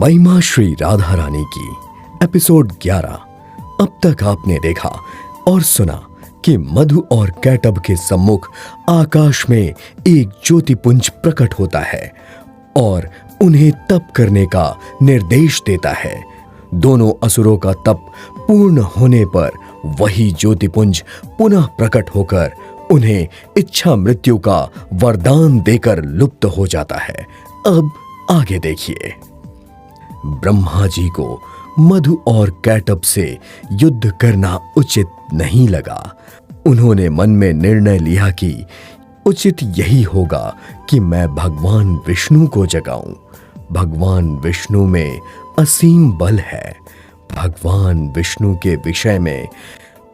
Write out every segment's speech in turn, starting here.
महिमा श्री राधा रानी की एपिसोड 11। अब तक आपने देखा और सुना कि मधु और कैटब के सम्मुख आकाश में एक ज्योतिपुंज प्रकट होता है और उन्हें तप करने का निर्देश देता है। दोनों असुरों का तप पूर्ण होने पर वही ज्योतिपुंज पुनः प्रकट होकर उन्हें इच्छा मृत्यु का वरदान देकर लुप्त हो जाता है। अब आगे देखिए। ब्रह्मा जी को मधु और कैटब से युद्ध करना उचित नहीं लगा। उन्होंने मन में निर्णय लिया कि उचित यही होगा कि मैं भगवान विष्णु को जगाऊं। भगवान विष्णु में असीम बल है। भगवान विष्णु के विषय में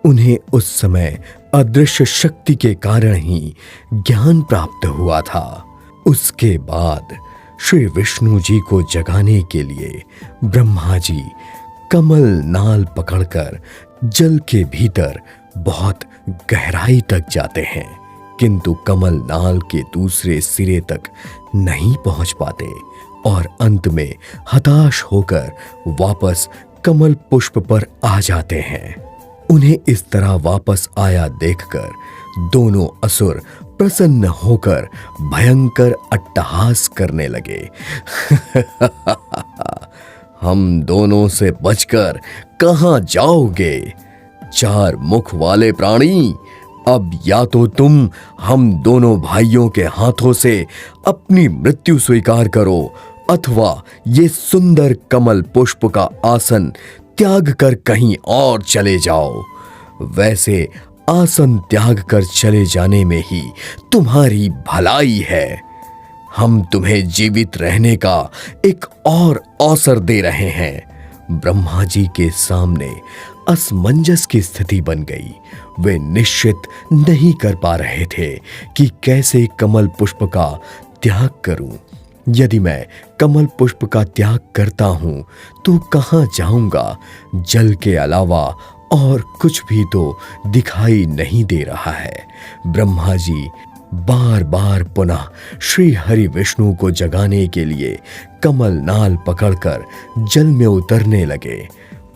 उन्हें उस समय अदृश्य शक्ति के कारण ही ज्ञान प्राप्त हुआ था। उसके बाद श्री विष्णु जी को जगाने के लिए ब्रह्मा जी कमल नाल पकड़कर जल के भीतर बहुत गहराई तक जाते हैं, किंतु कमल नाल के दूसरे सिरे तक नहीं पहुंच पाते और अंत में हताश होकर वापस कमल पुष्प पर आ जाते हैं। उन्हें इस तरह वापस आया देखकर दोनों असुर प्रसन्न होकर भयंकर अट्टहास करने लगे। हम दोनों से बचकर कहां जाओगे, चार मुख वाले प्राणी? अब या तो तुम हम दोनों भाइयों के हाथों से अपनी मृत्यु स्वीकार करो, अथवा ये सुंदर कमल पुष्प का आसन त्याग कर कहीं और चले जाओ। वैसे आसन त्याग कर चले जाने में ही तुम्हारी भलाई है। हम तुम्हें जीवित रहने का एक और अवसर दे रहे हैं। ब्रह्मा जी के सामने असमंजस की स्थिति बन गई। वे निश्चित नहीं कर पा रहे थे कि कैसे कमल पुष्प का त्याग करूं। यदि मैं कमल पुष्प का त्याग करता हूं तो कहां जाऊंगा? जल के अलावा और कुछ भी तो दिखाई नहीं दे रहा है। ब्रह्मा जी बार बार पुनः श्री हरि विष्णु को जगाने के लिए कमल नाल पकड़कर जल में उतरने लगे।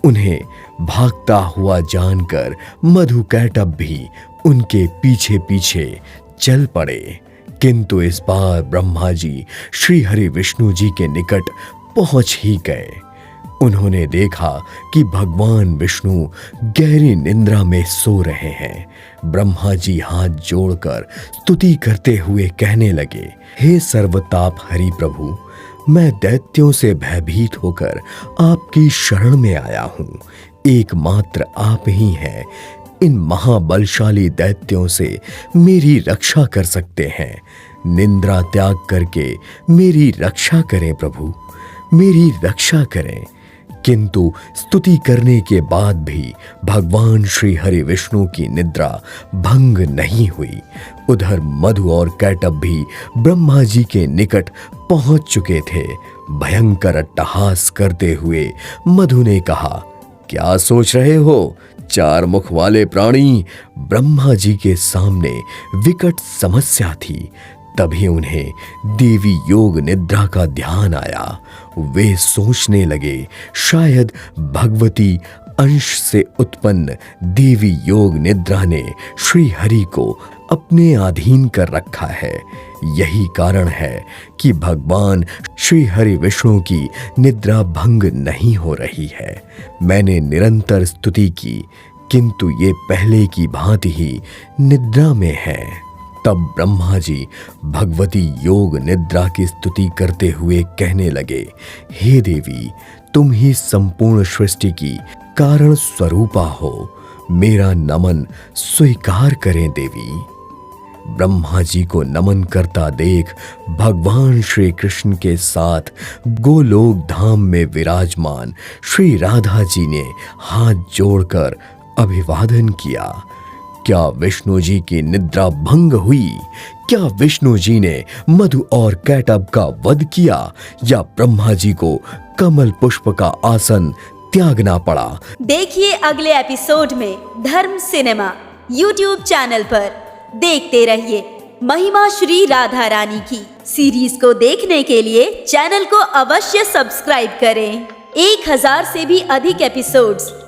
उन्हें भागता हुआ जानकर मधु कैटब भी उनके पीछे पीछे चल पड़े, किंतु इस बार ब्रह्मा जी श्री हरि विष्णु जी के निकट पहुंच ही गए। उन्होंने देखा कि भगवान विष्णु गहरी निंद्रा में सो रहे हैं। ब्रह्मा जी हाथ जोड़कर स्तुति करते हुए कहने लगे, हे सर्वताप हरि प्रभु, मैं दैत्यों से भयभीत होकर आपकी शरण में आया हूँ। एकमात्र आप ही हैं इन महाबलशाली दैत्यों से मेरी रक्षा कर सकते हैं। निंद्रा त्याग करके मेरी रक्षा करें प्रभु, मेरी रक्षा करें। किंतु स्तुति करने के बाद भी भगवान श्री हरि विष्णु की निद्रा भंग नहीं हुई। उधर मधु और कैटब भी ब्रह्मा जी के निकट पहुंच चुके थे। भयंकर अट्टहास करते हुए मधु ने कहा, क्या सोच रहे हो चार मुख वाले प्राणी? ब्रह्मा जी के सामने विकट समस्या थी। तभी उन्हें देवी योग निद्रा का ध्यान आया। वे सोचने लगे, शायद भगवती अंश से उत्पन्न देवी योग निद्रा ने श्री हरि को अपने अधीन कर रखा है। यही कारण है कि भगवान श्री हरि विष्णु की निद्रा भंग नहीं हो रही है। मैंने निरंतर स्तुति की, किंतु ये पहले की भांति ही निद्रा में है। तब ब्रह्मा जी भगवती योग निद्रा की स्तुति करते हुए कहने लगे, हे देवी, तुम ही संपूर्ण सृष्टि की कारण स्वरूपा हो। मेरा नमन स्वीकार करें देवी। ब्रह्मा जी को नमन करता देख भगवान श्री कृष्ण के साथ गोलोक धाम में विराजमान श्री राधा जी ने हाथ जोड़कर अभिवादन किया। क्या विष्णु जी की निद्रा भंग हुई? क्या विष्णु जी ने मधु और कैटब का वध किया, या ब्रह्मा जी को कमल पुष्प का आसन त्यागना पड़ा? देखिए अगले एपिसोड में धर्म सिनेमा YouTube चैनल पर। देखते रहिए महिमा श्री राधा रानी की। सीरीज को देखने के लिए चैनल को अवश्य सब्सक्राइब करें। 1000 से भी अधिक एपिसोड्स